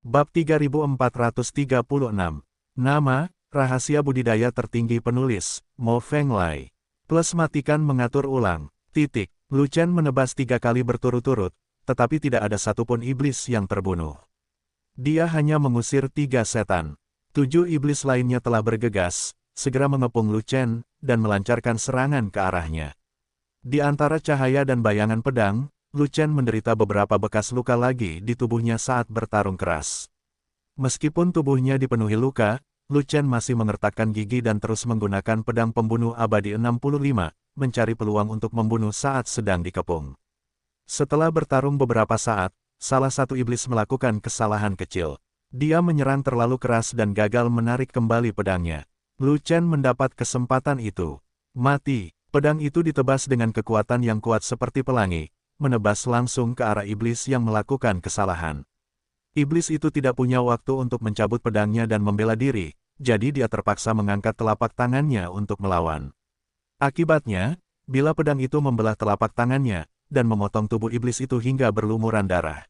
Bab 3436. Nama, rahasia budidaya tertinggi penulis, Mo Fenglai. Plus matikan mengatur ulang. Lu Chen menebas 3 kali berturut-turut, tetapi tidak ada satupun iblis yang terbunuh. Dia hanya mengusir 3 setan. 7 iblis lainnya telah bergegas, segera mengepung Lu Chen, dan melancarkan serangan ke arahnya. Di antara cahaya dan bayangan pedang, Lu Chen menderita beberapa bekas luka lagi di tubuhnya saat bertarung keras. Meskipun tubuhnya dipenuhi luka, Lu Chen masih mengertakkan gigi dan terus menggunakan pedang pembunuh abadi 65, mencari peluang untuk membunuh saat sedang dikepung. Setelah bertarung beberapa saat, salah satu iblis melakukan kesalahan kecil. Dia menyerang terlalu keras dan gagal menarik kembali pedangnya. Lu Chen mendapat kesempatan itu. Mati, pedang itu ditebas dengan kekuatan yang kuat seperti pelangi, menebas langsung ke arah iblis yang melakukan kesalahan. Iblis itu tidak punya waktu untuk mencabut pedangnya dan membela diri, jadi dia terpaksa mengangkat telapak tangannya untuk melawan. Akibatnya, bila pedang itu membelah telapak tangannya, dan memotong tubuh iblis itu hingga berlumuran darah.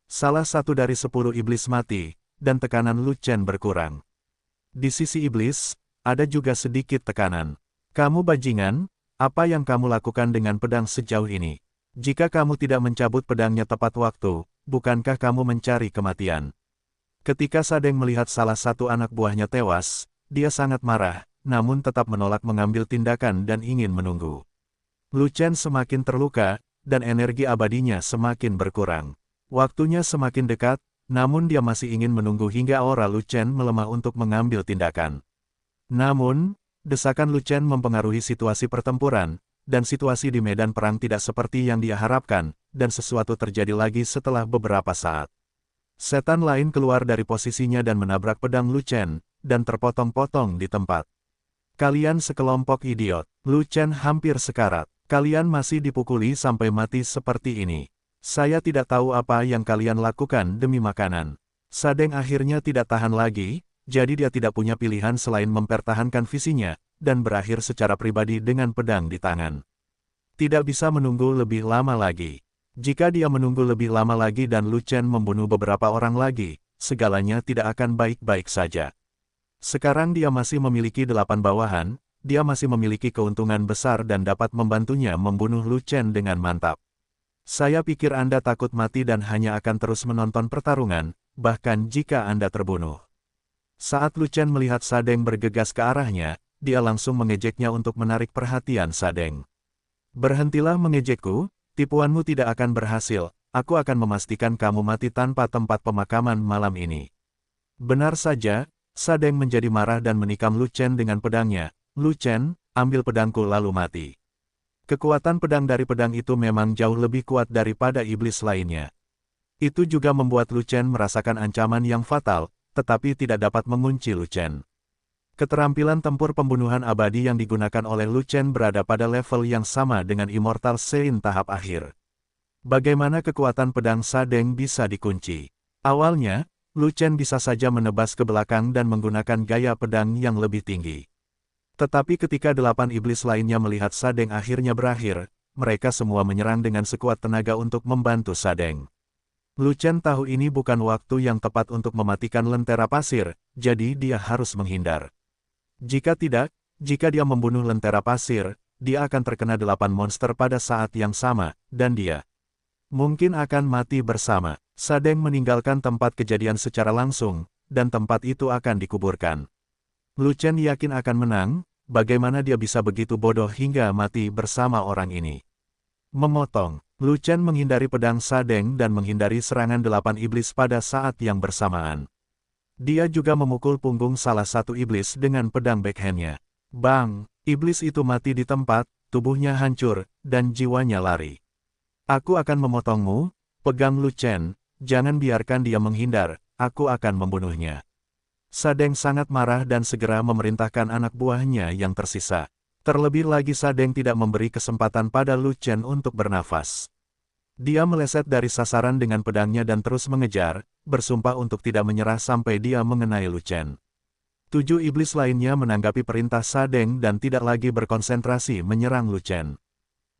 Salah satu dari 10 iblis mati, dan tekanan Lu Chen berkurang. Di sisi iblis, ada juga sedikit tekanan. Kamu bajingan, apa yang kamu lakukan dengan pedang sejauh ini? Jika kamu tidak mencabut pedangnya tepat waktu, bukankah kamu mencari kematian? Ketika Sadeng melihat salah satu anak buahnya tewas, dia sangat marah, namun tetap menolak mengambil tindakan dan ingin menunggu. Lu Chen semakin terluka, dan energi abadinya semakin berkurang. Waktunya semakin dekat, namun dia masih ingin menunggu hingga aura Lu Chen melemah untuk mengambil tindakan. Namun, desakan Lu Chen mempengaruhi situasi pertempuran, dan situasi di medan perang tidak seperti yang dia harapkan, dan sesuatu terjadi lagi setelah beberapa saat. Setan lain keluar dari posisinya dan menabrak pedang Lu Chen, dan terpotong-potong di tempat. Kalian sekelompok idiot. Lu Chen hampir sekarat. Kalian masih dipukuli sampai mati seperti ini. Saya tidak tahu apa yang kalian lakukan demi makanan. Sadeng akhirnya tidak tahan lagi, jadi dia tidak punya pilihan selain mempertahankan visinya, dan berakhir secara pribadi dengan pedang di tangan. Tidak bisa menunggu lebih lama lagi. Jika dia menunggu lebih lama lagi dan Lu Chen membunuh beberapa orang lagi, segalanya tidak akan baik-baik saja. Sekarang dia masih memiliki 8 bawahan, dia masih memiliki keuntungan besar dan dapat membantunya membunuh Lu Chen dengan mantap. Saya pikir Anda takut mati dan hanya akan terus menonton pertarungan, bahkan jika Anda terbunuh. Saat Lu Chen melihat Sadeng bergegas ke arahnya, dia langsung mengejeknya untuk menarik perhatian Sadeng. Berhentilah mengejekku, tipuanmu tidak akan berhasil, aku akan memastikan kamu mati tanpa tempat pemakaman malam ini. Benar saja, Sadeng menjadi marah dan menikam Lu Chen dengan pedangnya. Lu Chen, ambil pedangku lalu mati. Kekuatan pedang dari pedang itu memang jauh lebih kuat daripada iblis lainnya. Itu juga membuat Lu Chen merasakan ancaman yang fatal, tetapi tidak dapat mengunci Lu Chen. Keterampilan tempur pembunuhan abadi yang digunakan oleh Lu Chen berada pada level yang sama dengan Immortal Sein tahap akhir. Bagaimana kekuatan pedang Sadeng bisa dikunci? Awalnya, Lu Chen bisa saja menebas ke belakang dan menggunakan gaya pedang yang lebih tinggi. Tetapi ketika 8 iblis lainnya melihat Sadeng akhirnya berakhir, mereka semua menyerang dengan sekuat tenaga untuk membantu Sadeng. Lu Chen tahu ini bukan waktu yang tepat untuk mematikan lentera pasir, jadi dia harus menghindar. Jika tidak, jika dia membunuh lentera pasir, dia akan terkena 8 monster pada saat yang sama, dan dia mungkin akan mati bersama. Sadeng meninggalkan tempat kejadian secara langsung, dan tempat itu akan dikuburkan. Lu Chen yakin akan menang, bagaimana dia bisa begitu bodoh hingga mati bersama orang ini. Memotong, Lu Chen menghindari pedang Sadeng dan menghindari serangan 8 iblis pada saat yang bersamaan. Dia juga memukul punggung salah satu iblis dengan pedang backhandnya. Bang! Iblis itu mati di tempat, tubuhnya hancur, dan jiwanya lari. Aku akan memotongmu, pegang Lu Chen, jangan biarkan dia menghindar, aku akan membunuhnya. Sadeng sangat marah dan segera memerintahkan anak buahnya yang tersisa. Terlebih lagi Sadeng tidak memberi kesempatan pada Lu Chen untuk bernafas. Dia meleset dari sasaran dengan pedangnya dan terus mengejar, bersumpah untuk tidak menyerah sampai dia mengenai Lu Chen. 7 iblis lainnya menanggapi perintah Sadeng dan tidak lagi berkonsentrasi menyerang Lu Chen.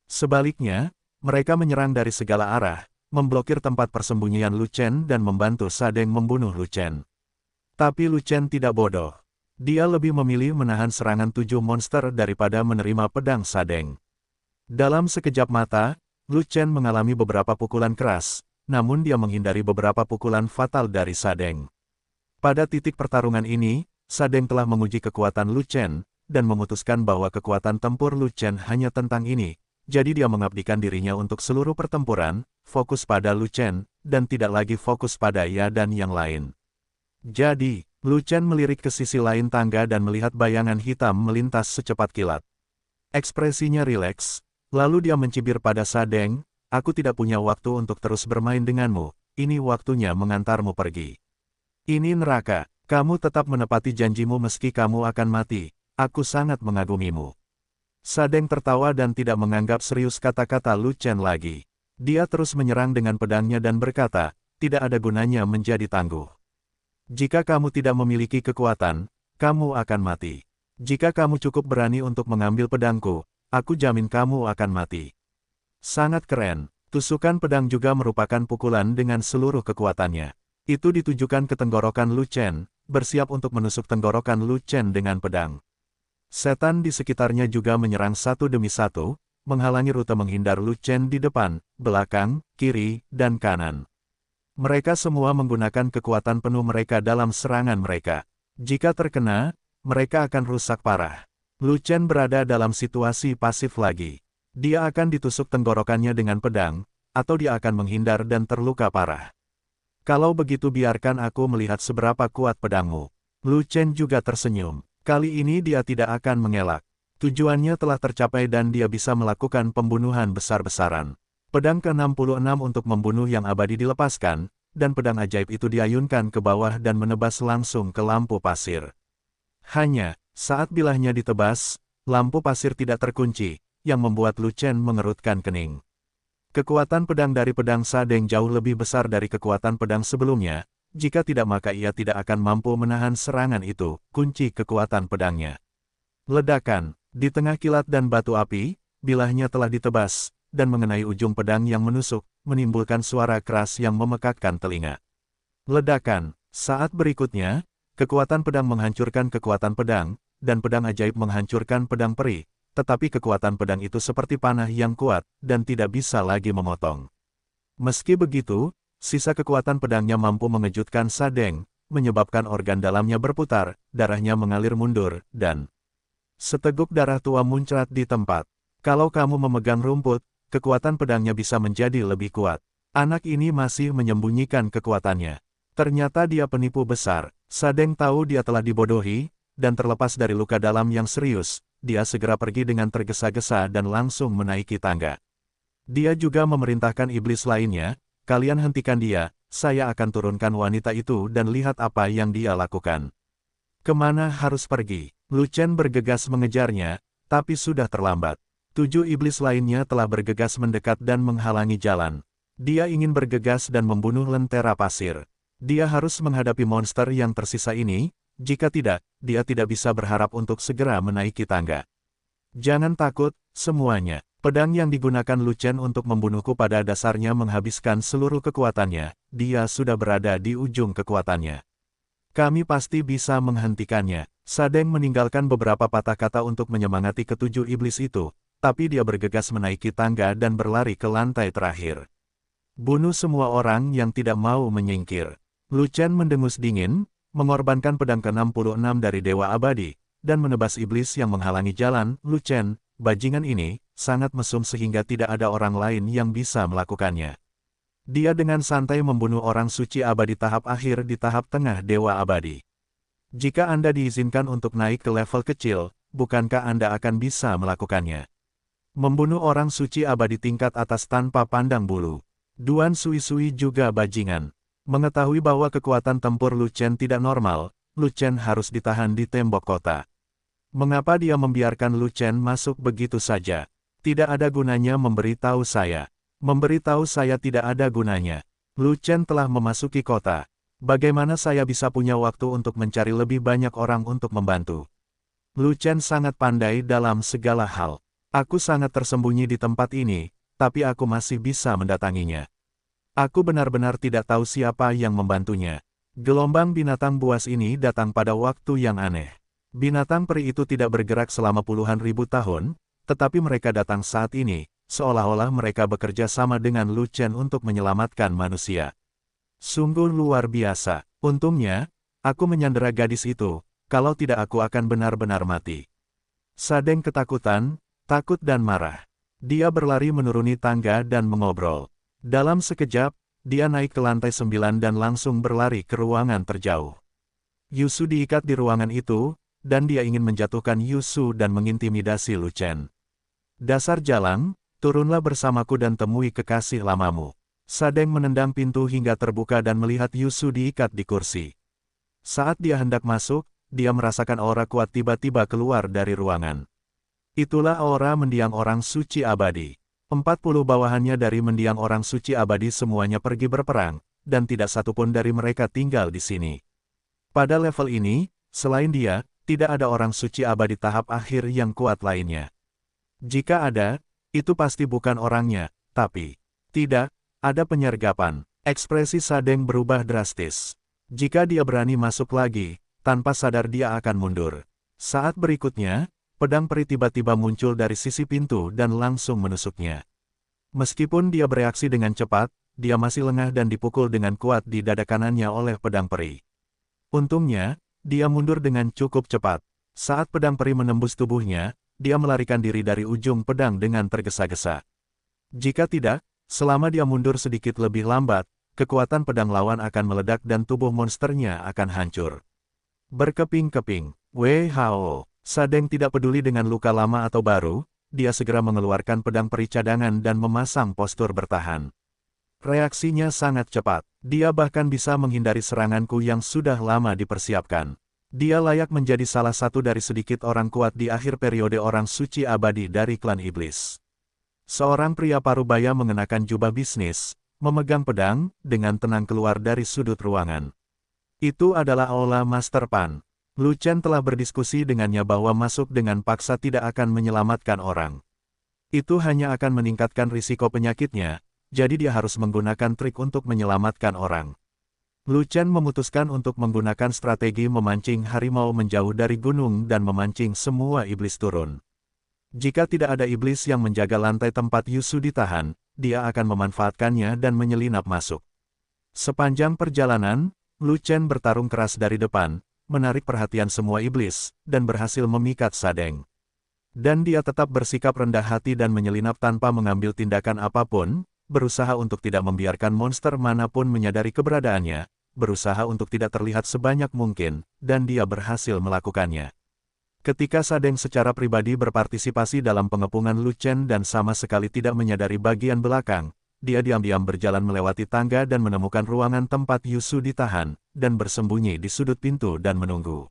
Sebaliknya, mereka menyerang dari segala arah, memblokir tempat persembunyian Lu Chen dan membantu Sadeng membunuh Lu Chen. Tapi Lu Chen tidak bodoh. Dia lebih memilih menahan serangan 7 monster daripada menerima pedang Sadeng. Dalam sekejap mata, Lu Chen mengalami beberapa pukulan keras, namun dia menghindari beberapa pukulan fatal dari Sadeng. Pada titik pertarungan ini, Sadeng telah menguji kekuatan Lu Chen, dan memutuskan bahwa kekuatan tempur Lu Chen hanya tentang ini, jadi dia mengabdikan dirinya untuk seluruh pertempuran, fokus pada Lu Chen, dan tidak lagi fokus pada Ya dan yang lain. Jadi, Lu Chen melirik ke sisi lain tangga dan melihat bayangan hitam melintas secepat kilat. Ekspresinya rileks, lalu dia mencibir pada Sadeng, "Aku tidak punya waktu untuk terus bermain denganmu, ini waktunya mengantarmu pergi. Ini neraka, kamu tetap menepati janjimu meski kamu akan mati, aku sangat mengagumimu." Sadeng tertawa dan tidak menganggap serius kata-kata Lu Chen lagi. Dia terus menyerang dengan pedangnya dan berkata, "Tidak ada gunanya menjadi tangguh. Jika kamu tidak memiliki kekuatan, kamu akan mati. Jika kamu cukup berani untuk mengambil pedangku, aku jamin kamu akan mati." Sangat keren. Tusukan pedang juga merupakan pukulan dengan seluruh kekuatannya. Itu ditujukan ke tenggorokan Lu Chen, bersiap untuk menusuk tenggorokan Lu Chen dengan pedang. Setan di sekitarnya juga menyerang satu demi satu, menghalangi rute menghindar Lu Chen di depan, belakang, kiri, dan kanan. Mereka semua menggunakan kekuatan penuh mereka dalam serangan mereka. Jika terkena, mereka akan rusak parah. Lu Chen berada dalam situasi pasif lagi. Dia akan ditusuk tenggorokannya dengan pedang, atau dia akan menghindar dan terluka parah. "Kalau begitu biarkan aku melihat seberapa kuat pedangmu." Lu Chen juga tersenyum. Kali ini dia tidak akan mengelak. Tujuannya telah tercapai dan dia bisa melakukan pembunuhan besar-besaran. Pedang ke-66 untuk membunuh yang abadi dilepaskan, dan pedang ajaib itu diayunkan ke bawah dan menebas langsung ke lampu pasir. Hanya, saat bilahnya ditebas, lampu pasir tidak terkunci, yang membuat Lu Chen mengerutkan kening. Kekuatan pedang dari pedang Sadeng jauh lebih besar dari kekuatan pedang sebelumnya, jika tidak maka ia tidak akan mampu menahan serangan itu, kunci kekuatan pedangnya. Ledakan, di tengah kilat dan batu api, bilahnya telah ditebas, dan mengenai ujung pedang yang menusuk, menimbulkan suara keras yang memekakkan telinga. Ledakan, saat berikutnya, kekuatan pedang menghancurkan kekuatan pedang, dan pedang ajaib menghancurkan pedang peri, tetapi kekuatan pedang itu seperti panah yang kuat, dan tidak bisa lagi memotong. Meski begitu, sisa kekuatan pedangnya mampu mengejutkan Sadeng, menyebabkan organ dalamnya berputar, darahnya mengalir mundur, dan seteguk darah tua muncrat di tempat. Kalau kamu memegang rumput, kekuatan pedangnya bisa menjadi lebih kuat. Anak ini masih menyembunyikan kekuatannya. Ternyata dia penipu besar. Sadeng tahu dia telah dibodohi, dan terlepas dari luka dalam yang serius, dia segera pergi dengan tergesa-gesa dan langsung menaiki tangga. Dia juga memerintahkan iblis lainnya, "Kalian hentikan dia, saya akan turunkan wanita itu dan lihat apa yang dia lakukan." Kemana harus pergi? Lu Chen bergegas mengejarnya, tapi sudah terlambat. 7 iblis lainnya telah bergegas mendekat dan menghalangi jalan. Dia ingin bergegas dan membunuh lentera pasir. Dia harus menghadapi monster yang tersisa ini, jika tidak, dia tidak bisa berharap untuk segera menaiki tangga. "Jangan takut, semuanya. Pedang yang digunakan Lu Chen untuk membunuhku pada dasarnya menghabiskan seluruh kekuatannya, dia sudah berada di ujung kekuatannya. Kami pasti bisa menghentikannya." Sadeng meninggalkan beberapa patah kata untuk menyemangati ketujuh iblis itu, tapi dia bergegas menaiki tangga dan berlari ke lantai terakhir. Bunuh semua orang yang tidak mau menyingkir. Lu Chen mendengus dingin, mengorbankan pedang ke-66 dari Dewa Abadi, dan menebas iblis yang menghalangi jalan. Lu Chen, bajingan ini, sangat mesum sehingga tidak ada orang lain yang bisa melakukannya. Dia dengan santai membunuh orang suci abadi tahap akhir di tahap tengah Dewa Abadi. Jika Anda diizinkan untuk naik ke level kecil, bukankah Anda akan bisa melakukannya? Membunuh orang suci abadi tingkat atas tanpa pandang bulu. Duan Sui-Sui juga bajingan. Mengetahui bahwa kekuatan tempur Lu Chen tidak normal, Lu Chen harus ditahan di tembok kota. Mengapa dia membiarkan Lu Chen masuk begitu saja? Tidak ada gunanya memberitahu saya. Memberitahu saya tidak ada gunanya. Lu Chen telah memasuki kota. Bagaimana saya bisa punya waktu untuk mencari lebih banyak orang untuk membantu? Lu Chen sangat pandai dalam segala hal. Aku sangat tersembunyi di tempat ini, tapi aku masih bisa mendatanginya. Aku benar-benar tidak tahu siapa yang membantunya. Gelombang binatang buas ini datang pada waktu yang aneh. Binatang peri itu tidak bergerak selama puluhan ribu tahun, tetapi mereka datang saat ini, seolah-olah mereka bekerja sama dengan Lu Chen untuk menyelamatkan manusia. Sungguh luar biasa. Untungnya, aku menyandera gadis itu, kalau tidak aku akan benar-benar mati. Sadeng ketakutan, takut dan marah. Dia berlari menuruni tangga dan mengobrol. Dalam sekejap, dia naik ke lantai 9 dan langsung berlari ke ruangan terjauh. Yusu diikat di ruangan itu, dan dia ingin menjatuhkan Yusu dan mengintimidasi Lu Chen. Dasar jalang, turunlah bersamaku dan temui kekasih lamamu. Sadeng menendang pintu hingga terbuka dan melihat Yusu diikat di kursi. Saat dia hendak masuk, dia merasakan aura kuat tiba-tiba keluar dari ruangan. Itulah aura mendiang orang suci abadi. 40 bawahannya dari mendiang orang suci abadi semuanya pergi berperang, dan tidak satupun dari mereka tinggal di sini. Pada level ini, selain dia, tidak ada orang suci abadi tahap akhir yang kuat lainnya. Jika ada, itu pasti bukan orangnya, tapi tidak, ada penyergapan. Ekspresi Sadeng berubah drastis. Jika dia berani masuk lagi, tanpa sadar dia akan mundur. Saat berikutnya, pedang peri tiba-tiba muncul dari sisi pintu dan langsung menusuknya. Meskipun dia bereaksi dengan cepat, dia masih lengah dan dipukul dengan kuat di dada kanannya oleh pedang peri. Untungnya, dia mundur dengan cukup cepat. Saat pedang peri menembus tubuhnya, dia melarikan diri dari ujung pedang dengan tergesa-gesa. Jika tidak, selama dia mundur sedikit lebih lambat, kekuatan pedang lawan akan meledak dan tubuh monsternya akan hancur. Berkeping-keping, Wei Hao. Sadeng tidak peduli dengan luka lama atau baru, dia segera mengeluarkan pedang peri cadangan dan memasang postur bertahan. Reaksinya sangat cepat, dia bahkan bisa menghindari seranganku yang sudah lama dipersiapkan. Dia layak menjadi salah satu dari sedikit orang kuat di akhir periode orang suci abadi dari klan iblis. Seorang pria parubaya mengenakan jubah bisnis, memegang pedang, dengan tenang keluar dari sudut ruangan. Itu adalah Aula Master Pan. Lu Chen telah berdiskusi dengannya bahwa masuk dengan paksa tidak akan menyelamatkan orang. Itu hanya akan meningkatkan risiko penyakitnya, jadi dia harus menggunakan trik untuk menyelamatkan orang. Lu Chen memutuskan untuk menggunakan strategi memancing harimau menjauh dari gunung dan memancing semua iblis turun. Jika tidak ada iblis yang menjaga lantai tempat Yusu ditahan, dia akan memanfaatkannya dan menyelinap masuk. Sepanjang perjalanan, Lu Chen bertarung keras dari depan, menarik perhatian semua iblis, dan berhasil memikat Sadeng. Dan dia tetap bersikap rendah hati dan menyelinap tanpa mengambil tindakan apapun, berusaha untuk tidak membiarkan monster manapun menyadari keberadaannya, berusaha untuk tidak terlihat sebanyak mungkin, dan dia berhasil melakukannya. Ketika Sadeng secara pribadi berpartisipasi dalam pengepungan Lu Chen dan sama sekali tidak menyadari bagian belakang, dia diam-diam berjalan melewati tangga dan menemukan ruangan tempat Yusu ditahan, dan bersembunyi di sudut pintu dan menunggu.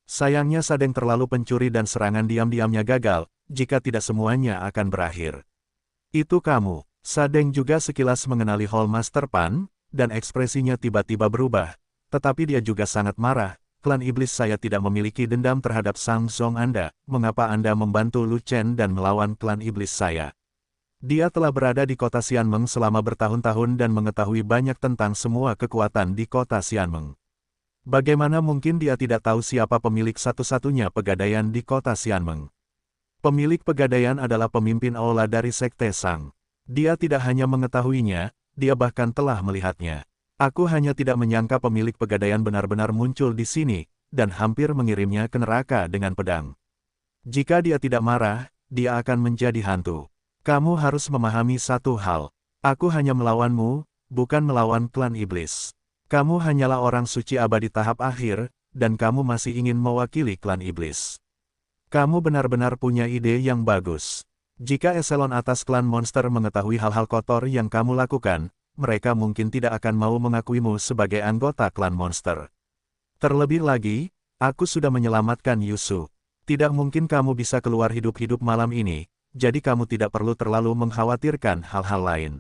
Sayangnya Sadeng terlalu pencuri dan serangan diam-diamnya gagal, jika tidak semuanya akan berakhir. Itu kamu. Sadeng juga sekilas mengenali Hall Master Pan, dan ekspresinya tiba-tiba berubah, tetapi dia juga sangat marah. Klan iblis saya tidak memiliki dendam terhadap Sang Zong Anda, mengapa Anda membantu Lu Chen dan melawan klan iblis saya? Dia telah berada di kota Xianmeng selama bertahun-tahun dan mengetahui banyak tentang semua kekuatan di kota Xianmeng. Bagaimana mungkin dia tidak tahu siapa pemilik satu-satunya pegadaian di kota Xianmeng? Pemilik pegadaian adalah pemimpin aula dari Sekte Sang. Dia tidak hanya mengetahuinya, dia bahkan telah melihatnya. Aku hanya tidak menyangka pemilik pegadaian benar-benar muncul di sini, dan hampir mengirimnya ke neraka dengan pedang. Jika dia tidak marah, dia akan menjadi hantu. Kamu harus memahami satu hal. Aku hanya melawanmu, bukan melawan klan iblis. Kamu hanyalah orang suci abadi tahap akhir, dan kamu masih ingin mewakili klan iblis. Kamu benar-benar punya ide yang bagus. Jika eselon atas klan monster mengetahui hal-hal kotor yang kamu lakukan, mereka mungkin tidak akan mau mengakuimu sebagai anggota klan monster. Terlebih lagi, aku sudah menyelamatkan Yusu. Tidak mungkin kamu bisa keluar hidup-hidup malam ini. Jadi kamu tidak perlu terlalu mengkhawatirkan hal-hal lain.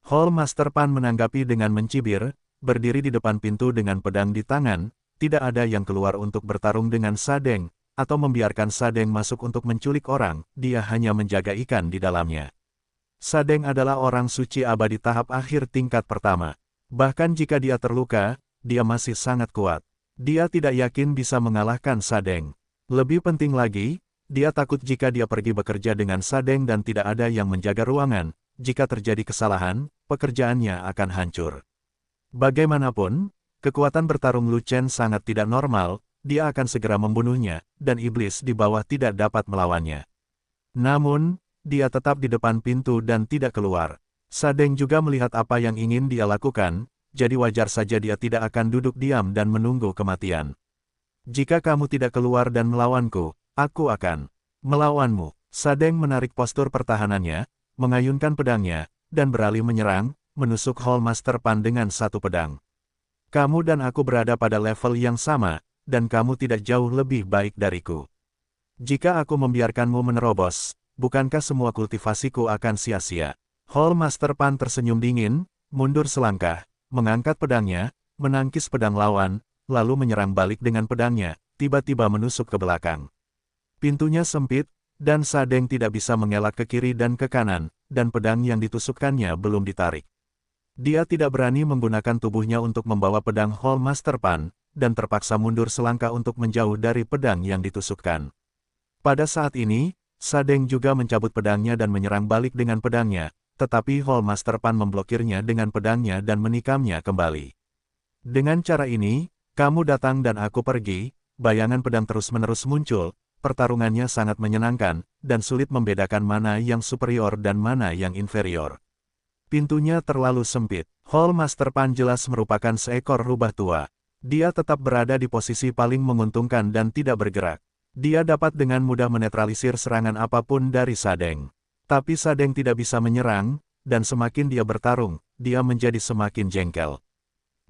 Hall Master Pan menanggapi dengan mencibir, berdiri di depan pintu dengan pedang di tangan, tidak ada yang keluar untuk bertarung dengan Sadeng, atau membiarkan Sadeng masuk untuk menculik orang, dia hanya menjaga ikan di dalamnya. Sadeng adalah orang suci abadi tahap akhir tingkat pertama. Bahkan jika dia terluka, dia masih sangat kuat. Dia tidak yakin bisa mengalahkan Sadeng. Lebih penting lagi, dia takut jika dia pergi bekerja dengan Sadeng dan tidak ada yang menjaga ruangan. Jika terjadi kesalahan, pekerjaannya akan hancur. Bagaimanapun, kekuatan bertarung Lu Chen sangat tidak normal, dia akan segera membunuhnya, dan iblis di bawah tidak dapat melawannya. Namun, dia tetap di depan pintu dan tidak keluar. Sadeng juga melihat apa yang ingin dia lakukan, jadi wajar saja dia tidak akan duduk diam dan menunggu kematian. Jika kamu tidak keluar dan melawanku, aku akan melawanmu. Sadeng menarik postur pertahanannya, mengayunkan pedangnya, dan beralih menyerang, menusuk Hall Master Pan dengan satu pedang. Kamu dan aku berada pada level yang sama, dan kamu tidak jauh lebih baik dariku. Jika aku membiarkanmu menerobos, bukankah semua kultivasiku akan sia-sia? Hall Master Pan tersenyum dingin, mundur selangkah, mengangkat pedangnya, menangkis pedang lawan, lalu menyerang balik dengan pedangnya, tiba-tiba menusuk ke belakang. Pintunya sempit, dan Sadeng tidak bisa mengelak ke kiri dan ke kanan, dan pedang yang ditusukkannya belum ditarik. Dia tidak berani menggunakan tubuhnya untuk membawa pedang Hall Master Pan, dan terpaksa mundur selangkah untuk menjauh dari pedang yang ditusukkan. Pada saat ini, Sadeng juga mencabut pedangnya dan menyerang balik dengan pedangnya, tetapi Hall Master Pan memblokirnya dengan pedangnya dan menikamnya kembali. Dengan cara ini, kamu datang dan aku pergi, bayangan pedang terus-menerus muncul, pertarungannya sangat menyenangkan, dan sulit membedakan mana yang superior dan mana yang inferior. Pintunya terlalu sempit. Hall Master Pan jelas merupakan seekor rubah tua. Dia tetap berada di posisi paling menguntungkan dan tidak bergerak. Dia dapat dengan mudah menetralisir serangan apapun dari Sadeng. Tapi Sadeng tidak bisa menyerang, dan semakin dia bertarung, dia menjadi semakin jengkel.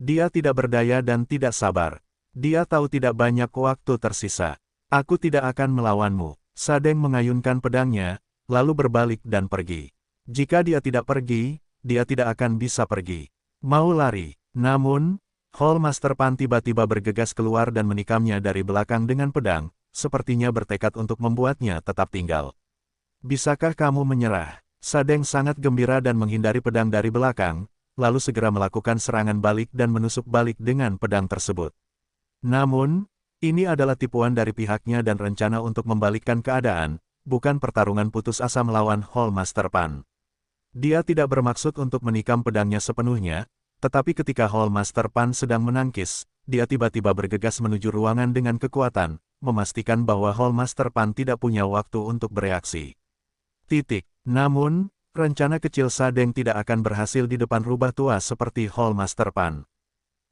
Dia tidak berdaya dan tidak sabar. Dia tahu tidak banyak waktu tersisa. Aku tidak akan melawanmu. Sadeng mengayunkan pedangnya, lalu berbalik dan pergi. Jika dia tidak pergi, dia tidak akan bisa pergi. Mau lari. Namun, Hall Master Pan tiba-tiba bergegas keluar dan menikamnya dari belakang dengan pedang, sepertinya bertekad untuk membuatnya tetap tinggal. Bisakah kamu menyerah? Sadeng sangat gembira dan menghindari pedang dari belakang, lalu segera melakukan serangan balik dan menusuk balik dengan pedang tersebut. Namun, ini adalah tipuan dari pihaknya dan rencana untuk membalikkan keadaan, bukan pertarungan putus asa melawan Hall Master Pan. Dia tidak bermaksud untuk menikam pedangnya sepenuhnya, tetapi ketika Hall Master Pan sedang menangkis, dia tiba-tiba bergegas menuju ruangan dengan kekuatan, memastikan bahwa Hall Master Pan tidak punya waktu untuk bereaksi. Namun, rencana kecil Sadeng tidak akan berhasil di depan rubah tua seperti Hall Master Pan.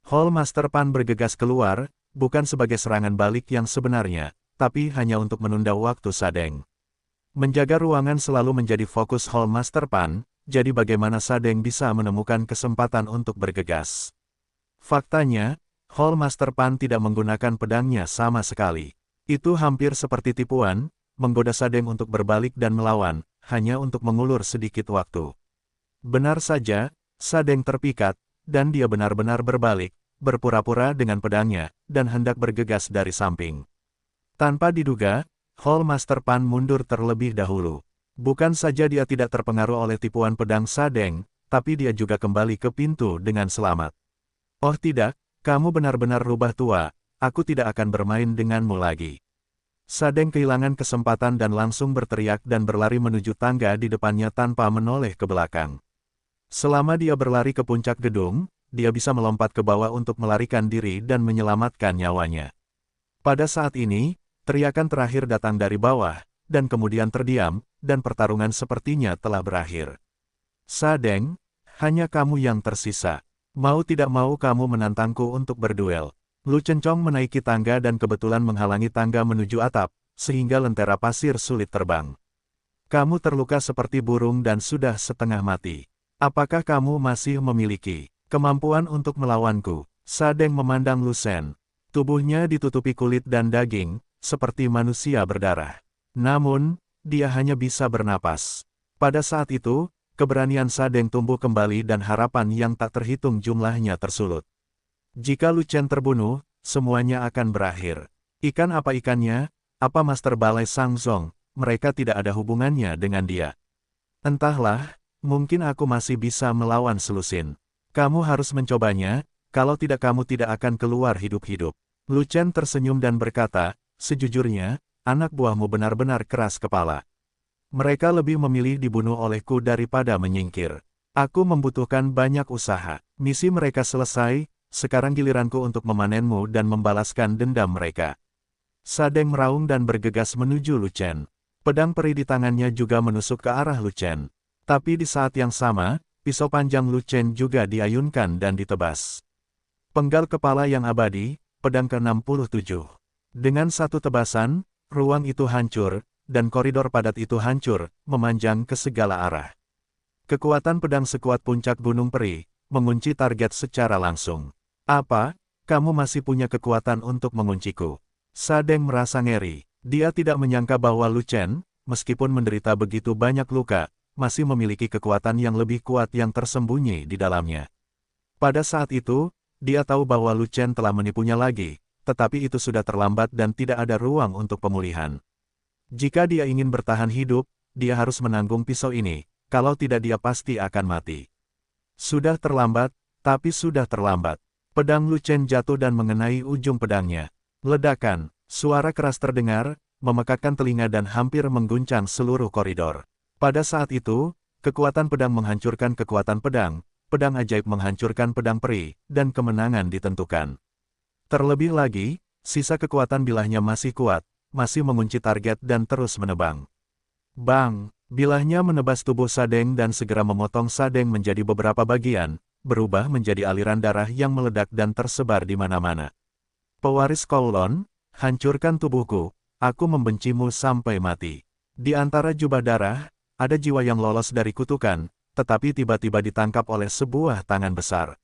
Hall Master Pan bergegas keluar, bukan sebagai serangan balik yang sebenarnya, tapi hanya untuk menunda waktu Sadeng. Menjaga ruangan selalu menjadi fokus Hall Master Pan, jadi bagaimana Sadeng bisa menemukan kesempatan untuk bergegas. Faktanya, Hall Master Pan tidak menggunakan pedangnya sama sekali. Itu hampir seperti tipuan, menggoda Sadeng untuk berbalik dan melawan, hanya untuk mengulur sedikit waktu. Benar saja, Sadeng terpikat, dan dia benar-benar berbalik, berpura-pura dengan pedangnya, dan hendak bergegas dari samping. Tanpa diduga, Hall Master Pan mundur terlebih dahulu. Bukan saja dia tidak terpengaruh oleh tipuan pedang Sadeng, tapi dia juga kembali ke pintu dengan selamat. Oh tidak, kamu benar-benar rubah tua, aku tidak akan bermain denganmu lagi. Sadeng kehilangan kesempatan dan langsung berteriak dan berlari menuju tangga di depannya tanpa menoleh ke belakang. Selama dia berlari ke puncak gedung, dia bisa melompat ke bawah untuk melarikan diri dan menyelamatkan nyawanya. Pada saat ini, teriakan terakhir datang dari bawah, dan kemudian terdiam, dan pertarungan sepertinya telah berakhir. Sadeng, hanya kamu yang tersisa. Mau tidak mau kamu menantangku untuk berduel. Lu Chencong menaiki tangga dan kebetulan menghalangi tangga menuju atap, sehingga lentera pasir sulit terbang. Kamu terluka seperti burung dan sudah setengah mati. Apakah kamu masih memiliki kemampuan untuk melawanku? Sadeng memandang Lu Shen. Tubuhnya ditutupi kulit dan daging, seperti manusia berdarah. Namun, dia hanya bisa bernapas. Pada saat itu, keberanian Sadeng tumbuh kembali dan harapan yang tak terhitung jumlahnya tersulut. Jika Lu Chen terbunuh, semuanya akan berakhir. Ikan apa ikannya, apa Master Balai Sang Zong, mereka tidak ada hubungannya dengan dia. Entahlah, mungkin aku masih bisa melawan Selusin. Kamu harus mencobanya, kalau tidak kamu tidak akan keluar hidup-hidup. Lu Chen tersenyum dan berkata, sejujurnya, anak buahmu benar-benar keras kepala. Mereka lebih memilih dibunuh olehku daripada menyingkir. Aku membutuhkan banyak usaha. Misi mereka selesai, sekarang giliranku untuk memanenmu dan membalaskan dendam mereka. Sa Deng meraung dan bergegas menuju Lu Chen. Pedang peri di tangannya juga menusuk ke arah Lu Chen. Tapi di saat yang sama, pisau panjang Lu Chen juga diayunkan dan ditebas. Penggal kepala yang abadi, pedang ke-67. Dengan satu tebasan, ruang itu hancur, dan koridor padat itu hancur, memanjang ke segala arah. Kekuatan pedang sekuat puncak gunung peri, mengunci target secara langsung. Apa, kamu masih punya kekuatan untuk mengunciku? Sa Deng merasa ngeri. Dia tidak menyangka bahwa Lu Chen, meskipun menderita begitu banyak luka, masih memiliki kekuatan yang lebih kuat yang tersembunyi di dalamnya. Pada saat itu, dia tahu bahwa Lu Chen telah menipunya lagi, tetapi itu sudah terlambat dan tidak ada ruang untuk pemulihan. Jika dia ingin bertahan hidup, dia harus menanggung pisau ini, kalau tidak dia pasti akan mati. Sudah terlambat, tapi sudah terlambat. Pedang Lu Chen jatuh dan mengenai ujung pedangnya. Ledakan, suara keras terdengar, memekakkan telinga dan hampir mengguncang seluruh koridor. Pada saat itu, kekuatan pedang menghancurkan kekuatan pedang ajaib menghancurkan pedang peri, dan kemenangan ditentukan. Terlebih lagi, sisa kekuatan bilahnya masih kuat, masih mengunci target dan terus menebang. Bang! Bilahnya menebas tubuh Sa Deng dan segera memotong Sa Deng menjadi beberapa bagian, berubah menjadi aliran darah yang meledak dan tersebar di mana-mana. Pewaris Kowloon, hancurkan tubuhku, aku membencimu sampai mati. Di antara jubah darah, ada jiwa yang lolos dari kutukan, tetapi tiba-tiba ditangkap oleh sebuah tangan besar.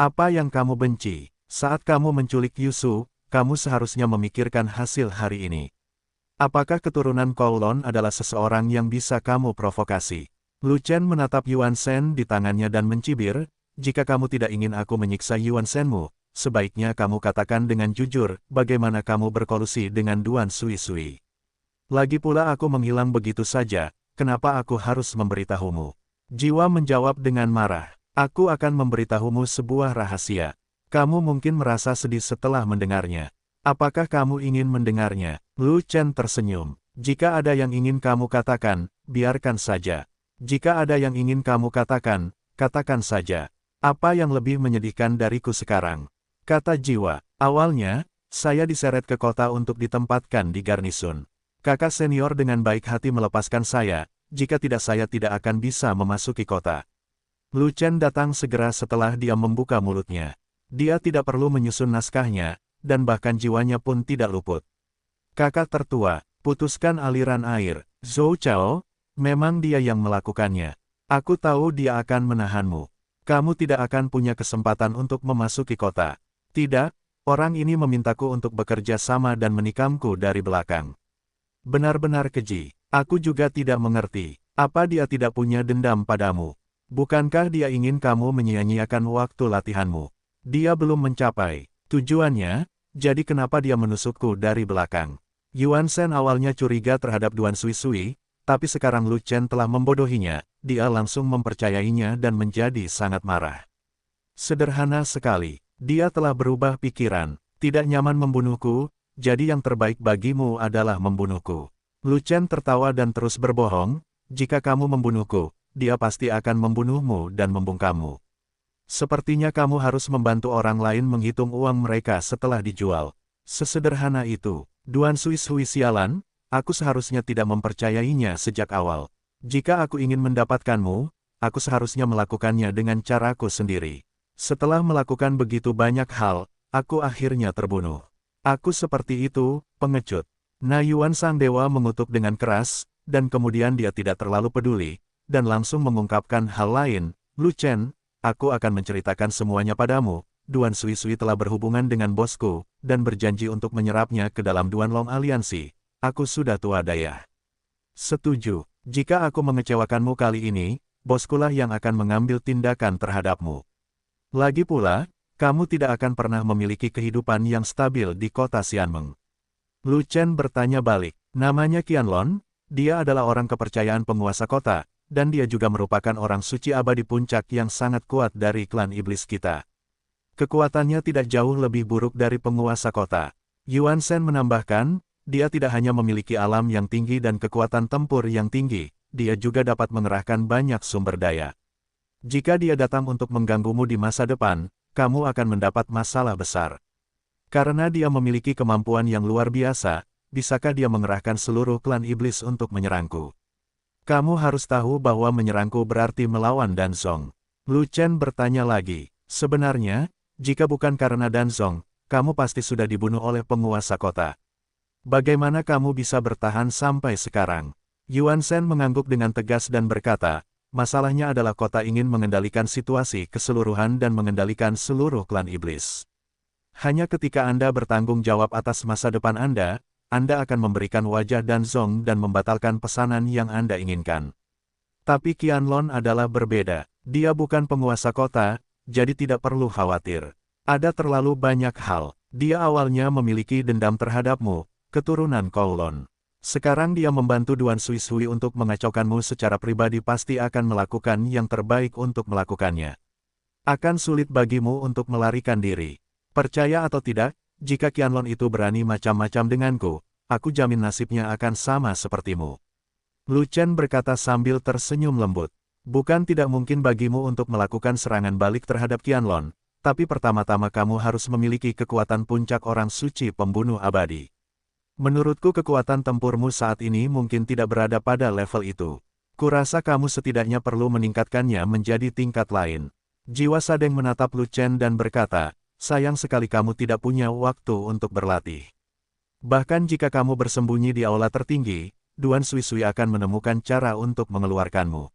Apa yang kamu benci? Saat kamu menculik Yusu, kamu seharusnya memikirkan hasil hari ini. Apakah keturunan Kowloon adalah seseorang yang bisa kamu provokasi? Lu Chen menatap Yuan Shen di tangannya dan mencibir, jika kamu tidak ingin aku menyiksa Yuan Shenmu, sebaiknya kamu katakan dengan jujur, bagaimana kamu berkolusi dengan Duan Sui Sui. Lagi pula aku menghilang begitu saja, kenapa aku harus memberitahumu? Jiwa menjawab dengan marah, aku akan memberitahumu sebuah rahasia. Kamu mungkin merasa sedih setelah mendengarnya. Apakah kamu ingin mendengarnya? Lu Chen tersenyum. Jika ada yang ingin kamu katakan, biarkan saja. Jika ada yang ingin kamu katakan, katakan saja. Apa yang lebih menyedihkan dariku sekarang? Kata jiwa, awalnya, saya diseret ke kota untuk ditempatkan di garnisun. Kakak senior dengan baik hati melepaskan saya, jika tidak saya tidak akan bisa memasuki kota. Lu Chen datang segera setelah dia membuka mulutnya. Dia tidak perlu menyusun naskahnya, dan bahkan jiwanya pun tidak luput. Kakak tertua, putuskan aliran air. Zhou Chao, memang dia yang melakukannya. Aku tahu dia akan menahanmu. Kamu tidak akan punya kesempatan untuk memasuki kota. Tidak, orang ini memintaku untuk bekerja sama dan menikamku dari belakang. Benar-benar keji. Aku juga tidak mengerti. Apa dia tidak punya dendam padamu? Bukankah dia ingin kamu menyia-nyiakan waktu latihanmu? Dia belum mencapai tujuannya, jadi kenapa dia menusukku dari belakang? Yuan Shen awalnya curiga terhadap Duan Sui Sui, tapi sekarang Lu Chen telah membodohinya, dia langsung mempercayainya dan menjadi sangat marah. Sederhana sekali, dia telah berubah pikiran, tidak nyaman membunuhku, jadi yang terbaik bagimu adalah membunuhku. Lu Chen tertawa dan terus berbohong, jika kamu membunuhku, dia pasti akan membunuhmu dan membungkammu. Sepertinya kamu harus membantu orang lain menghitung uang mereka setelah dijual. Sesederhana itu. Duan Sui Sui sialan, aku seharusnya tidak mempercayainya sejak awal. Jika aku ingin mendapatkanmu, aku seharusnya melakukannya dengan caraku sendiri. Setelah melakukan begitu banyak hal, aku akhirnya terbunuh. Aku seperti itu, pengecut. Na Yuan sang dewa mengutuk dengan keras, dan kemudian dia tidak terlalu peduli, dan langsung mengungkapkan hal lain. Lu Chen, aku akan menceritakan semuanya padamu. Duan Sui Sui telah berhubungan dengan bosku, dan berjanji untuk menyerapnya ke dalam Duan Long Aliansi. Aku sudah tua daya. Setuju, jika aku mengecewakanmu kali ini, boskulah yang akan mengambil tindakan terhadapmu. Lagi pula, kamu tidak akan pernah memiliki kehidupan yang stabil di kota Xianmeng. Lu Chen bertanya balik, namanya Qianlong, dia adalah orang kepercayaan penguasa kota, dan dia juga merupakan orang suci abadi puncak yang sangat kuat dari klan iblis kita. Kekuatannya tidak jauh lebih buruk dari penguasa kota. Yuan Shen menambahkan, dia tidak hanya memiliki alam yang tinggi dan kekuatan tempur yang tinggi, dia juga dapat mengerahkan banyak sumber daya. Jika dia datang untuk mengganggumu di masa depan, kamu akan mendapat masalah besar. Karena dia memiliki kemampuan yang luar biasa, bisakah dia mengerahkan seluruh klan iblis untuk menyerangku? Kamu harus tahu bahwa menyerangku berarti melawan Danzong. Lu Chen bertanya lagi, sebenarnya, jika bukan karena Danzong, kamu pasti sudah dibunuh oleh penguasa kota. Bagaimana kamu bisa bertahan sampai sekarang? Yuan Shen mengangguk dengan tegas dan berkata, masalahnya adalah kota ingin mengendalikan situasi keseluruhan dan mengendalikan seluruh klan iblis. Hanya ketika Anda bertanggung jawab atas masa depan Anda akan memberikan wajah Danzong dan membatalkan pesanan yang Anda inginkan. Tapi Qianlong adalah berbeda. Dia bukan penguasa kota, jadi tidak perlu khawatir. Ada terlalu banyak hal. Dia awalnya memiliki dendam terhadapmu, keturunan Kowloon. Sekarang dia membantu Duan Suisui untuk mengacaukanmu secara pribadi pasti akan melakukan yang terbaik untuk melakukannya. Akan sulit bagimu untuk melarikan diri. Percaya atau tidak, jika Qianlong itu berani macam-macam denganku, aku jamin nasibnya akan sama sepertimu. Lu Chen berkata sambil tersenyum lembut. Bukan tidak mungkin bagimu untuk melakukan serangan balik terhadap Qianlong, tapi pertama-tama kamu harus memiliki kekuatan puncak orang suci pembunuh abadi. Menurutku kekuatan tempurmu saat ini mungkin tidak berada pada level itu. Kurasa kamu setidaknya perlu meningkatkannya menjadi tingkat lain. Jiwa Sadeng menatap Lu Chen dan berkata, sayang sekali kamu tidak punya waktu untuk berlatih. Bahkan jika kamu bersembunyi di aula tertinggi, Duan Suisui akan menemukan cara untuk mengeluarkanmu.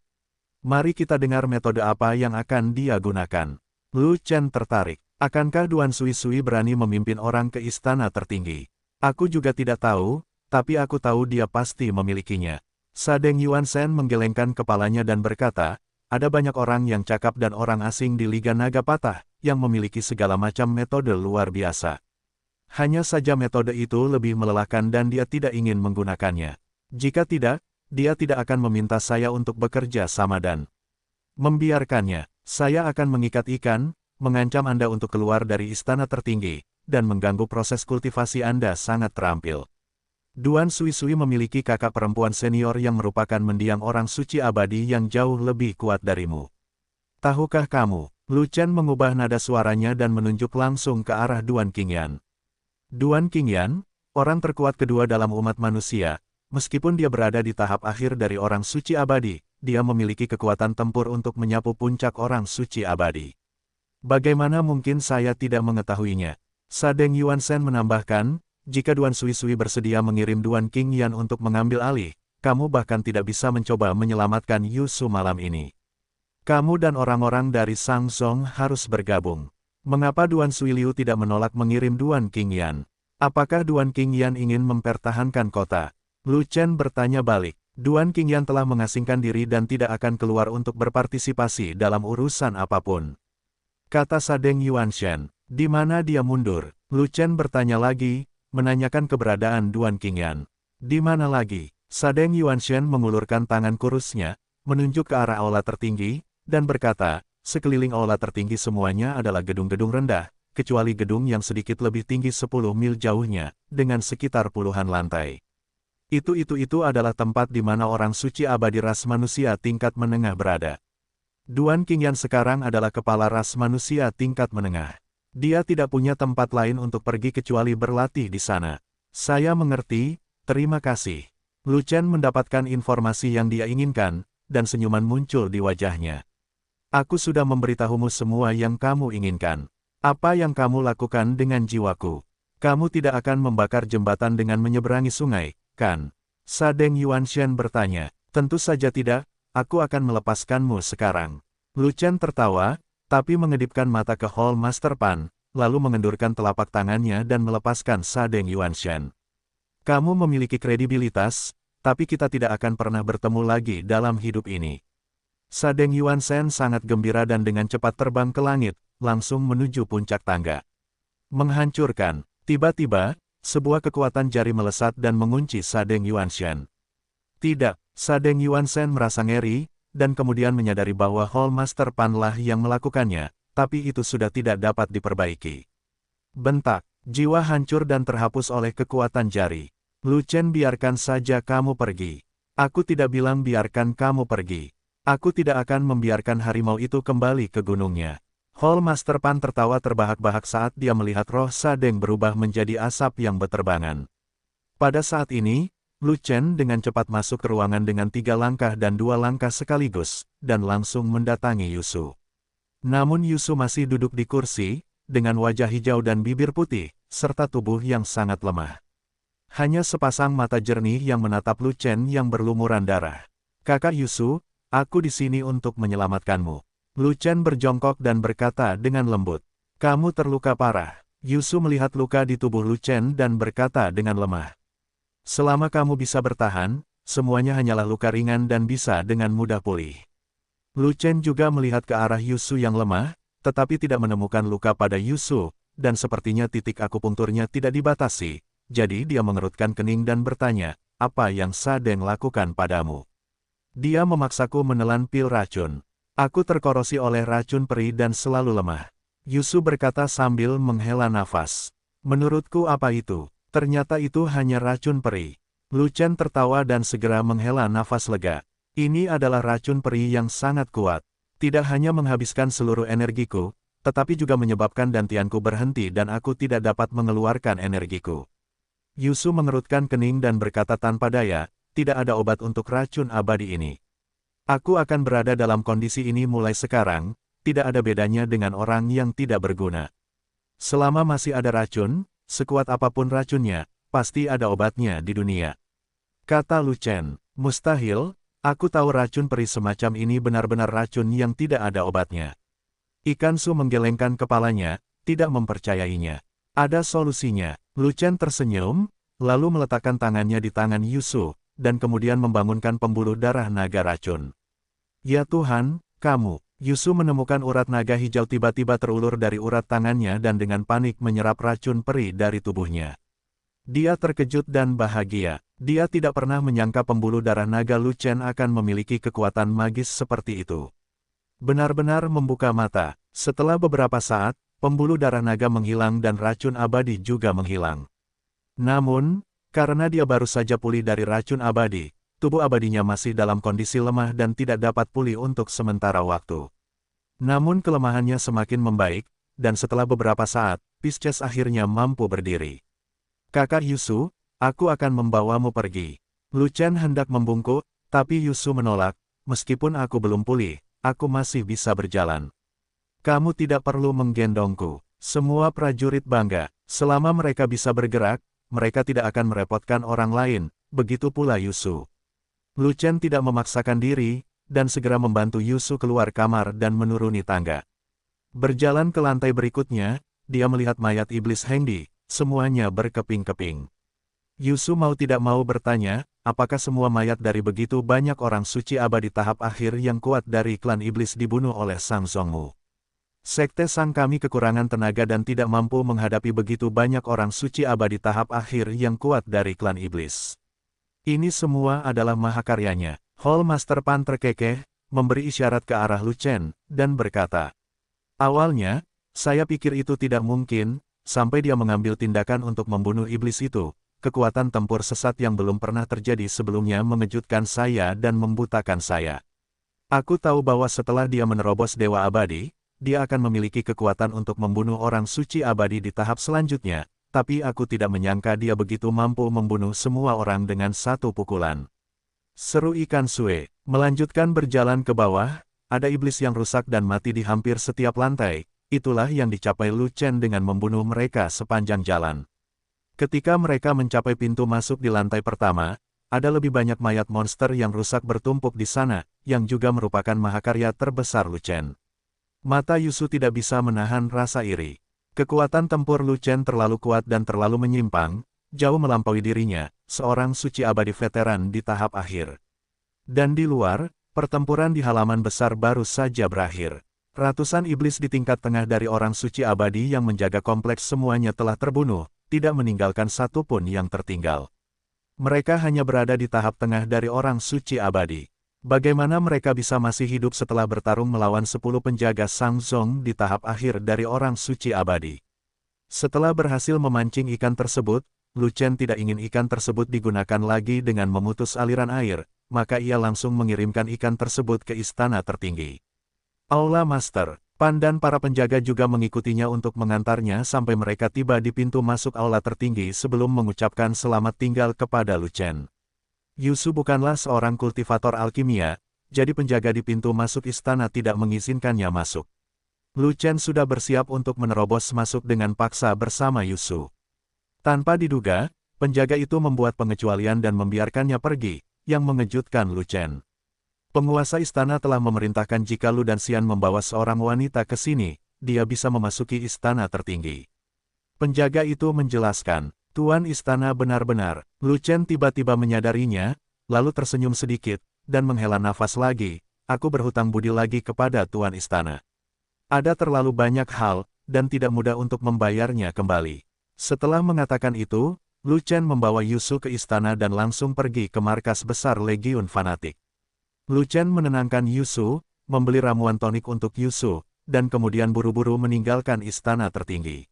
Mari kita dengar metode apa yang akan dia gunakan. Lu Chen tertarik. Akankah Duan Suisui berani memimpin orang ke istana tertinggi? Aku juga tidak tahu, tapi aku tahu dia pasti memilikinya. Sadeng Yuan Shen menggelengkan kepalanya dan berkata, ada banyak orang yang cakap dan orang asing di Liga Naga Patah, yang memiliki segala macam metode luar biasa. Hanya saja metode itu lebih melelahkan dan dia tidak ingin menggunakannya. Jika tidak, dia tidak akan meminta saya untuk bekerja sama dan membiarkannya. Saya akan mengikat ikan, mengancam Anda untuk keluar dari istana tertinggi, dan mengganggu proses kultivasi Anda sangat terampil. Duan Suisui memiliki kakak perempuan senior yang merupakan mendiang orang suci abadi yang jauh lebih kuat darimu. Tahukah kamu? Lu Chen mengubah nada suaranya dan menunjuk langsung ke arah Duan Qingyan. Duan Qingyan, orang terkuat kedua dalam umat manusia, meskipun dia berada di tahap akhir dari orang suci abadi, dia memiliki kekuatan tempur untuk menyapu puncak orang suci abadi. Bagaimana mungkin saya tidak mengetahuinya? Sadeng Yuan Shen menambahkan, jika Duan Suisui bersedia mengirim Duan Qingyan untuk mengambil alih, kamu bahkan tidak bisa mencoba menyelamatkan Yusu malam ini. Kamu dan orang-orang dari Sang Song harus bergabung. Mengapa Duan Suiliu tidak menolak mengirim Duan Qingyan? Apakah Duan Qingyan ingin mempertahankan kota? Lu Chen bertanya balik. Duan Qingyan telah mengasingkan diri dan tidak akan keluar untuk berpartisipasi dalam urusan apapun. Kata Sadeng Yuan Shen. Di mana dia mundur? Lu Chen bertanya lagi, menanyakan keberadaan Duan Qingyan. Di mana lagi? Sadeng Yuan Shen mengulurkan tangan kurusnya, menunjuk ke arah aula tertinggi, dan berkata, sekeliling aula tertinggi semuanya adalah gedung-gedung rendah, kecuali gedung yang sedikit lebih tinggi 10 mil jauhnya, dengan sekitar puluhan lantai. Itu adalah tempat di mana orang suci abadi ras manusia tingkat menengah berada. Duan Qingyan sekarang adalah kepala ras manusia tingkat menengah. Dia tidak punya tempat lain untuk pergi kecuali berlatih di sana. Saya mengerti, terima kasih. Lu Chen mendapatkan informasi yang dia inginkan, dan senyuman muncul di wajahnya. Aku sudah memberitahumu semua yang kamu inginkan. Apa yang kamu lakukan dengan jiwaku? Kamu tidak akan membakar jembatan dengan menyeberangi sungai, kan? Sadeng Yuan Shen bertanya. Tentu saja tidak, aku akan melepaskanmu sekarang. Lu Chen tertawa, tapi mengedipkan mata ke Hall Master Pan, lalu mengendurkan telapak tangannya dan melepaskan Sadeng Yuan Shen. Kamu memiliki kredibilitas, tapi kita tidak akan pernah bertemu lagi dalam hidup ini. Sadeng Yuan Shen sangat gembira dan dengan cepat terbang ke langit, langsung menuju puncak tangga. Menghancurkan. Tiba-tiba, sebuah kekuatan jari melesat dan mengunci Sadeng Yuan Shen. Tidak, Sadeng Yuan Shen merasa ngeri, dan kemudian menyadari bahwa Hall Master Pan lah yang melakukannya, tapi itu sudah tidak dapat diperbaiki. Bentak, jiwa hancur dan terhapus oleh kekuatan jari. Lu Chen, biarkan saja kamu pergi. Aku tidak bilang biarkan kamu pergi. Aku tidak akan membiarkan harimau itu kembali ke gunungnya. Hall Master Pan tertawa terbahak-bahak saat dia melihat roh Sadeng berubah menjadi asap yang berterbangan. Pada saat ini, Lu Chen dengan cepat masuk ke ruangan dengan 3 langkah dan 2 langkah sekaligus, dan langsung mendatangi Yusu. Namun Yusu masih duduk di kursi, dengan wajah hijau dan bibir putih, serta tubuh yang sangat lemah. Hanya sepasang mata jernih yang menatap Lu Chen yang berlumuran darah. Kakak Yusu, aku di sini untuk menyelamatkanmu. Lu Chen berjongkok dan berkata dengan lembut. Kamu terluka parah. Yusu melihat luka di tubuh Lu Chen dan berkata dengan lemah. Selama kamu bisa bertahan, semuanya hanyalah luka ringan dan bisa dengan mudah pulih. Lu Chen juga melihat ke arah Yusu yang lemah, tetapi tidak menemukan luka pada Yusu, dan sepertinya titik akupunkturnya tidak dibatasi, jadi dia mengerutkan kening dan bertanya, apa yang Sadeng lakukan padamu? Dia memaksaku menelan pil racun. Aku terkorosi oleh racun peri dan selalu lemah. Yusu berkata sambil menghela nafas. Menurutku apa itu? Ternyata itu hanya racun peri. Lu Chen tertawa dan segera menghela nafas lega. Ini adalah racun peri yang sangat kuat. Tidak hanya menghabiskan seluruh energiku, tetapi juga menyebabkan dantianku berhenti dan aku tidak dapat mengeluarkan energiku. Yusu mengerutkan kening dan berkata tanpa daya, tidak ada obat untuk racun abadi ini. Aku akan berada dalam kondisi ini mulai sekarang, tidak ada bedanya dengan orang yang tidak berguna. Selama masih ada racun, sekuat apapun racunnya, pasti ada obatnya di dunia. Kata Lu Chen, mustahil, aku tahu racun peri semacam ini benar-benar racun yang tidak ada obatnya. Ikan Su menggelengkan kepalanya, tidak mempercayainya. Ada solusinya. Lu Chen tersenyum, lalu meletakkan tangannya di tangan Yusu, dan kemudian membangunkan pembuluh darah naga racun. Ya Tuhan, kamu. Yusu menemukan urat naga hijau tiba-tiba terulur dari urat tangannya dan dengan panik menyerap racun peri dari tubuhnya. Dia terkejut dan bahagia. Dia tidak pernah menyangka pembuluh darah naga Lu Chen akan memiliki kekuatan magis seperti itu. Benar-benar membuka mata. Setelah beberapa saat, pembuluh darah naga menghilang dan racun abadi juga menghilang. Namun, karena dia baru saja pulih dari racun abadi, tubuh abadinya masih dalam kondisi lemah dan tidak dapat pulih untuk sementara waktu. Namun kelemahannya semakin membaik, dan setelah beberapa saat, Pisces akhirnya mampu berdiri. Kakak Yusu, aku akan membawamu pergi. Lu Chen hendak membungkuk, tapi Yusu menolak, meskipun aku belum pulih, aku masih bisa berjalan. Kamu tidak perlu menggendongku. Semua prajurit bangga, selama mereka bisa bergerak, mereka tidak akan merepotkan orang lain, begitu pula Yusu. Lu Chen tidak memaksakan diri, dan segera membantu Yusu keluar kamar dan menuruni tangga. Berjalan ke lantai berikutnya, dia melihat mayat iblis Hengdi, semuanya berkeping-keping. Yusu mau tidak mau bertanya, apakah semua mayat dari begitu banyak orang suci abadi tahap akhir yang kuat dari klan iblis dibunuh oleh Sang Zongmu? Sekte Sang Kami kekurangan tenaga dan tidak mampu menghadapi begitu banyak orang suci abadi tahap akhir yang kuat dari klan iblis. Ini semua adalah mahakaryanya. Hall Master Pan terkekeh, memberi isyarat ke arah Lu Chen, dan berkata, awalnya, saya pikir itu tidak mungkin, sampai dia mengambil tindakan untuk membunuh iblis itu. Kekuatan tempur sesat yang belum pernah terjadi sebelumnya mengejutkan saya dan membutakan saya. Aku tahu bahwa setelah dia menerobos Dewa Abadi, dia akan memiliki kekuatan untuk membunuh orang suci abadi di tahap selanjutnya. Tapi aku tidak menyangka dia begitu mampu membunuh semua orang dengan satu pukulan. Seru ikan Sue, melanjutkan berjalan ke bawah, ada iblis yang rusak dan mati di hampir setiap lantai, itulah yang dicapai Lu Chen dengan membunuh mereka sepanjang jalan. Ketika mereka mencapai pintu masuk di lantai pertama, ada lebih banyak mayat monster yang rusak bertumpuk di sana, yang juga merupakan mahakarya terbesar Lu Chen. Mata Yusu tidak bisa menahan rasa iri. Kekuatan tempur Lu Chen terlalu kuat dan terlalu menyimpang, jauh melampaui dirinya, seorang suci abadi veteran di tahap akhir. Dan di luar, pertempuran di halaman besar baru saja berakhir. Ratusan iblis di tingkat tengah dari orang suci abadi yang menjaga kompleks semuanya telah terbunuh, tidak meninggalkan satupun yang tertinggal. Mereka hanya berada di tahap tengah dari orang suci abadi. Bagaimana mereka bisa masih hidup setelah bertarung melawan 10 penjaga Sang Zong di tahap akhir dari orang suci abadi? Setelah berhasil memancing ikan tersebut, Lu Chen tidak ingin ikan tersebut digunakan lagi dengan memutus aliran air, maka ia langsung mengirimkan ikan tersebut ke istana tertinggi. Aula Master, Pan dan para penjaga juga mengikutinya untuk mengantarnya sampai mereka tiba di pintu masuk aula tertinggi sebelum mengucapkan selamat tinggal kepada Lu Chen. Yusu bukanlah seorang kultivator alkimia, jadi penjaga di pintu masuk istana tidak mengizinkannya masuk. Lu Chen sudah bersiap untuk menerobos masuk dengan paksa bersama Yusu. Tanpa diduga, penjaga itu membuat pengecualian dan membiarkannya pergi, yang mengejutkan Lu Chen. Penguasa istana telah memerintahkan jika Lu dan Xian membawa seorang wanita ke sini, dia bisa memasuki istana tertinggi. Penjaga itu menjelaskan, Tuan istana benar-benar. Lu Chen tiba-tiba menyadarinya, lalu tersenyum sedikit, dan menghela nafas lagi, aku berhutang budi lagi kepada Tuan istana. Ada terlalu banyak hal, dan tidak mudah untuk membayarnya kembali. Setelah mengatakan itu, Lu Chen membawa Yusu ke istana dan langsung pergi ke markas besar Legiun Fanatik. Lu Chen menenangkan Yusu, membeli ramuan tonik untuk Yusu, dan kemudian buru-buru meninggalkan istana tertinggi.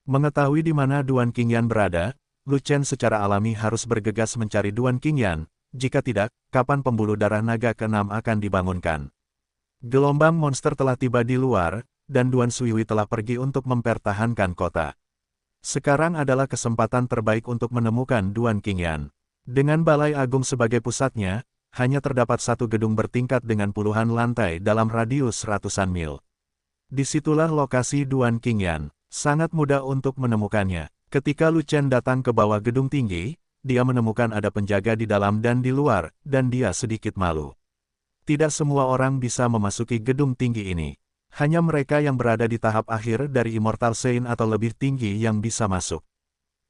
Mengetahui di mana Duan Qingyan berada, Lu Chen secara alami harus bergegas mencari Duan Qingyan, jika tidak, kapan pembuluh darah naga ke-6 akan dibangunkan. Gelombang monster telah tiba di luar, dan Duan Suiwi telah pergi untuk mempertahankan kota. Sekarang adalah kesempatan terbaik untuk menemukan Duan Qingyan. Dengan Balai Agung sebagai pusatnya, hanya terdapat satu gedung bertingkat dengan puluhan lantai dalam radius ratusan mil. Disitulah lokasi Duan Qingyan. Sangat mudah untuk menemukannya. Ketika Lu Chen datang ke bawah gedung tinggi, dia menemukan ada penjaga di dalam dan di luar, dan dia sedikit malu. Tidak semua orang bisa memasuki gedung tinggi ini. Hanya mereka yang berada di tahap akhir dari Immortal Sein atau lebih tinggi yang bisa masuk.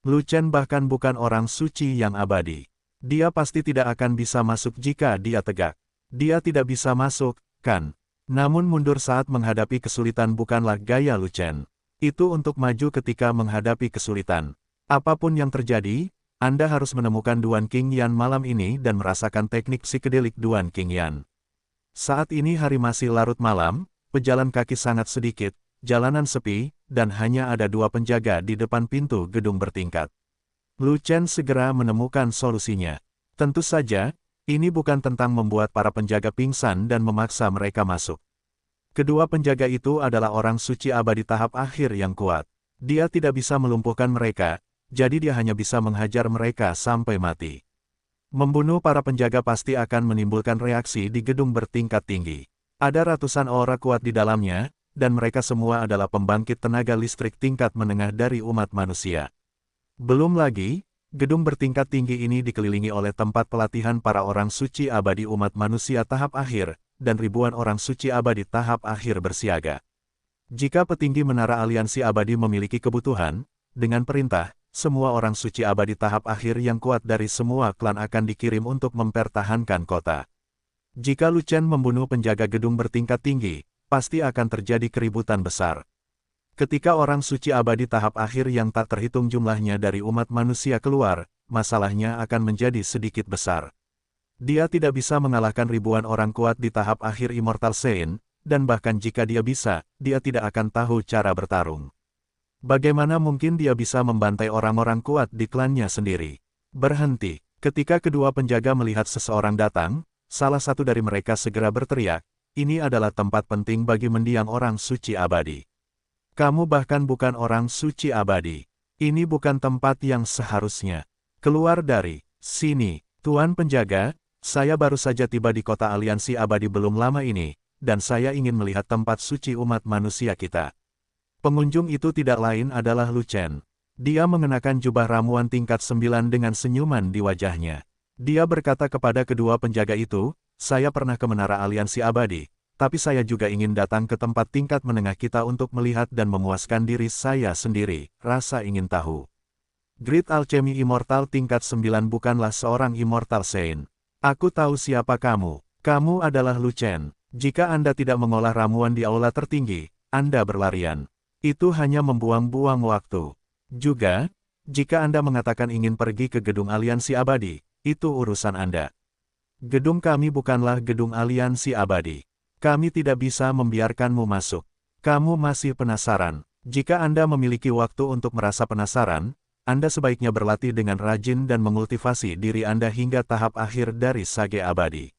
Lu Chen bahkan bukan orang suci yang abadi. Dia pasti tidak akan bisa masuk jika dia tegak. Dia tidak bisa masuk, kan? Namun mundur saat menghadapi kesulitan bukanlah gaya Lu Chen. Itu untuk maju ketika menghadapi kesulitan. Apapun yang terjadi, Anda harus menemukan Duan Qingyan malam ini dan merasakan teknik psikedelik Duan Qingyan. Saat ini hari masih larut malam, pejalan kaki sangat sedikit, jalanan sepi, dan hanya ada 2 penjaga di depan pintu gedung bertingkat. Lu Chen segera menemukan solusinya. Tentu saja, ini bukan tentang membuat para penjaga pingsan dan memaksa mereka masuk. Kedua penjaga itu adalah orang suci abadi tahap akhir yang kuat. Dia tidak bisa melumpuhkan mereka, jadi dia hanya bisa menghajar mereka sampai mati. Membunuh para penjaga pasti akan menimbulkan reaksi di gedung bertingkat tinggi. Ada ratusan aura kuat di dalamnya, dan mereka semua adalah pembangkit tenaga listrik tingkat menengah dari umat manusia. Belum lagi, gedung bertingkat tinggi ini dikelilingi oleh tempat pelatihan para orang suci abadi umat manusia tahap akhir, dan ribuan orang suci abadi tahap akhir bersiaga. Jika petinggi menara aliansi abadi memiliki kebutuhan, dengan perintah, semua orang suci abadi tahap akhir yang kuat dari semua klan akan dikirim untuk mempertahankan kota. Jika Lu Chen membunuh penjaga gedung bertingkat tinggi, pasti akan terjadi keributan besar. Ketika orang suci abadi tahap akhir yang tak terhitung jumlahnya dari umat manusia keluar, masalahnya akan menjadi sedikit besar. Dia tidak bisa mengalahkan ribuan orang kuat di tahap akhir Immortal Sein, dan bahkan jika dia bisa, dia tidak akan tahu cara bertarung. Bagaimana mungkin dia bisa membantai orang-orang kuat di klannya sendiri? Berhenti. Ketika kedua penjaga melihat seseorang datang, salah satu dari mereka segera berteriak, ini adalah tempat penting bagi mendiang orang suci abadi. Kamu bahkan bukan orang suci abadi. Ini bukan tempat yang seharusnya. Keluar dari sini, Tuan Penjaga. Saya baru saja tiba di kota aliansi abadi belum lama ini, dan saya ingin melihat tempat suci umat manusia kita. Pengunjung itu tidak lain adalah Lu Chen. Dia mengenakan jubah ramuan tingkat 9 dengan senyuman di wajahnya. Dia berkata kepada kedua penjaga itu, saya pernah ke menara aliansi abadi, tapi saya juga ingin datang ke tempat tingkat menengah kita untuk melihat dan memuaskan diri saya sendiri, rasa ingin tahu. Grid Alchemy Immortal tingkat 9 bukanlah seorang Immortal Sein. Aku tahu siapa kamu. Kamu adalah Lu Chen. Jika Anda tidak mengolah ramuan di aula tertinggi, Anda berlarian. Itu hanya membuang-buang waktu. Juga, jika Anda mengatakan ingin pergi ke gedung aliansi abadi, itu urusan Anda. Gedung kami bukanlah gedung aliansi abadi. Kami tidak bisa membiarkanmu masuk. Kamu masih penasaran. Jika Anda memiliki waktu untuk merasa penasaran, Anda sebaiknya berlatih dengan rajin dan mengultivasi diri Anda hingga tahap akhir dari sage abadi.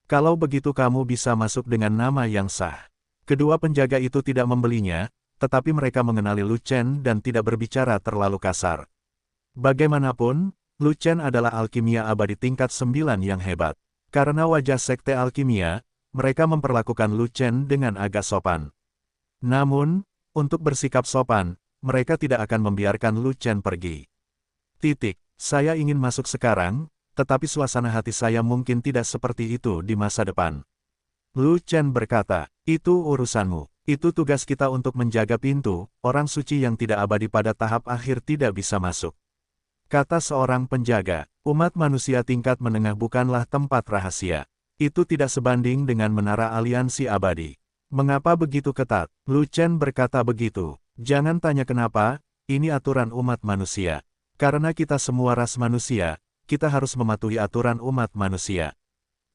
Kalau begitu kamu bisa masuk dengan nama yang sah. Kedua penjaga itu tidak membelinya, tetapi mereka mengenali Lu Chen dan tidak berbicara terlalu kasar. Bagaimanapun, Lu Chen adalah alkimia abadi tingkat 9 yang hebat. Karena wajah sekte alkimia, mereka memperlakukan Lu Chen dengan agak sopan. Namun, untuk bersikap sopan, mereka tidak akan membiarkan Lu Chen pergi. Saya ingin masuk sekarang, tetapi suasana hati saya mungkin tidak seperti itu di masa depan. Lu Chen berkata, itu urusanmu. Itu tugas kita untuk menjaga pintu, orang suci yang tidak abadi pada tahap akhir tidak bisa masuk. Kata seorang penjaga, umat manusia tingkat menengah bukanlah tempat rahasia. Itu tidak sebanding dengan menara aliansi abadi. Mengapa begitu ketat? Lu Chen berkata begitu. Jangan tanya kenapa, ini aturan umat manusia. Karena kita semua ras manusia, kita harus mematuhi aturan umat manusia.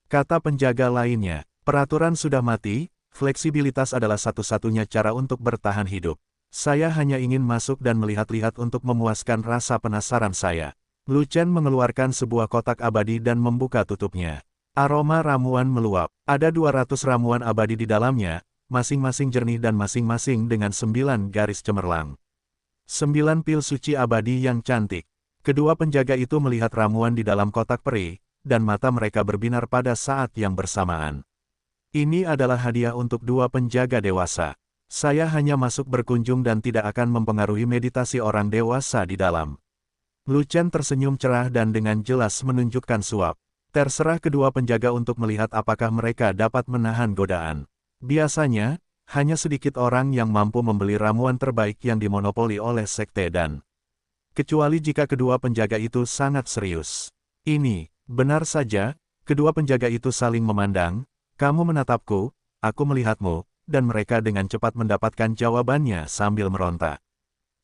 Kata penjaga lainnya, peraturan sudah mati, fleksibilitas adalah satu-satunya cara untuk bertahan hidup. Saya hanya ingin masuk dan melihat-lihat untuk memuaskan rasa penasaran saya. Lu Chen mengeluarkan sebuah kotak abadi dan membuka tutupnya. Aroma ramuan meluap. Ada 200 ramuan abadi di dalamnya, masing-masing jernih dan masing-masing dengan 9 garis cemerlang. 9 pil suci abadi yang cantik. Kedua penjaga itu melihat ramuan di dalam kotak peri, dan mata mereka berbinar pada saat yang bersamaan. Ini adalah hadiah untuk 2 penjaga dewasa. Saya hanya masuk berkunjung dan tidak akan mempengaruhi meditasi orang dewasa di dalam. Lu Chen tersenyum cerah dan dengan jelas menunjukkan suap. Terserah kedua penjaga untuk melihat apakah mereka dapat menahan godaan. Biasanya, hanya sedikit orang yang mampu membeli ramuan terbaik yang dimonopoli oleh sekte dan kecuali jika kedua penjaga itu sangat serius. Ini, benar saja, kedua penjaga itu saling memandang, kamu menatapku, aku melihatmu, dan mereka dengan cepat mendapatkan jawabannya sambil meronta.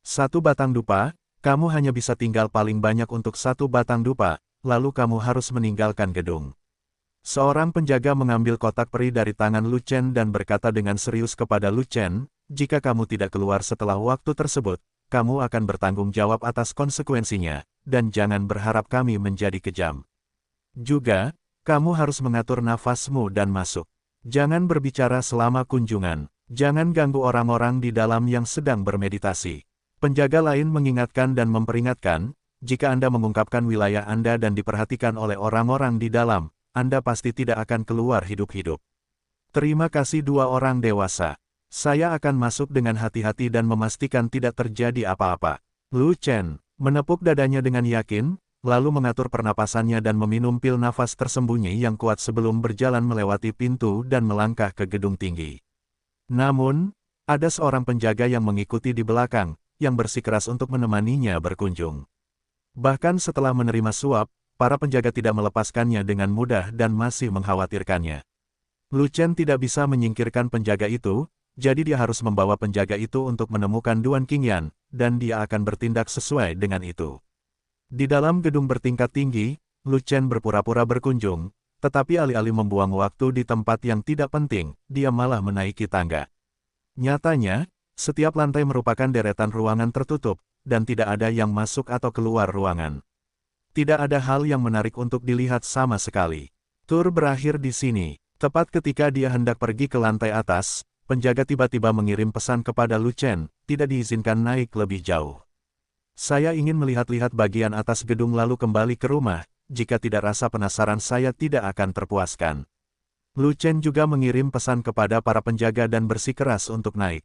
1 batang dupa, kamu hanya bisa tinggal paling banyak untuk 1 batang dupa, lalu kamu harus meninggalkan gedung. Seorang penjaga mengambil kotak peri dari tangan Lu Chen dan berkata dengan serius kepada Lu Chen, jika kamu tidak keluar setelah waktu tersebut, kamu akan bertanggung jawab atas konsekuensinya, dan jangan berharap kami menjadi kejam. Juga, kamu harus mengatur nafasmu dan masuk. Jangan berbicara selama kunjungan. Jangan ganggu orang-orang di dalam yang sedang bermeditasi. Penjaga lain mengingatkan dan memperingatkan, jika Anda mengungkapkan wilayah Anda dan diperhatikan oleh orang-orang di dalam, Anda pasti tidak akan keluar hidup-hidup. Terima kasih 2 orang dewasa. Saya akan masuk dengan hati-hati dan memastikan tidak terjadi apa-apa. Lu Chen menepuk dadanya dengan yakin, lalu mengatur pernapasannya dan meminum pil nafas tersembunyi yang kuat sebelum berjalan melewati pintu dan melangkah ke gedung tinggi. Namun, ada seorang penjaga yang mengikuti di belakang, yang bersikeras untuk menemaninya berkunjung. Bahkan setelah menerima suap, para penjaga tidak melepaskannya dengan mudah dan masih mengkhawatirkannya. Lu Chen tidak bisa menyingkirkan penjaga itu, jadi dia harus membawa penjaga itu untuk menemukan Duan Qingyan, dan dia akan bertindak sesuai dengan itu. Di dalam gedung bertingkat tinggi, Lu Chen berpura-pura berkunjung, tetapi alih-alih membuang waktu di tempat yang tidak penting, dia malah menaiki tangga. Nyatanya, setiap lantai merupakan deretan ruangan tertutup, dan tidak ada yang masuk atau keluar ruangan. Tidak ada hal yang menarik untuk dilihat sama sekali. Tur berakhir di sini. Tepat ketika dia hendak pergi ke lantai atas, penjaga tiba-tiba mengirim pesan kepada Lu Chen, tidak diizinkan naik lebih jauh. Saya ingin melihat-lihat bagian atas gedung lalu kembali ke rumah, jika tidak rasa penasaran saya tidak akan terpuaskan. Lu Chen juga mengirim pesan kepada para penjaga dan bersikeras untuk naik.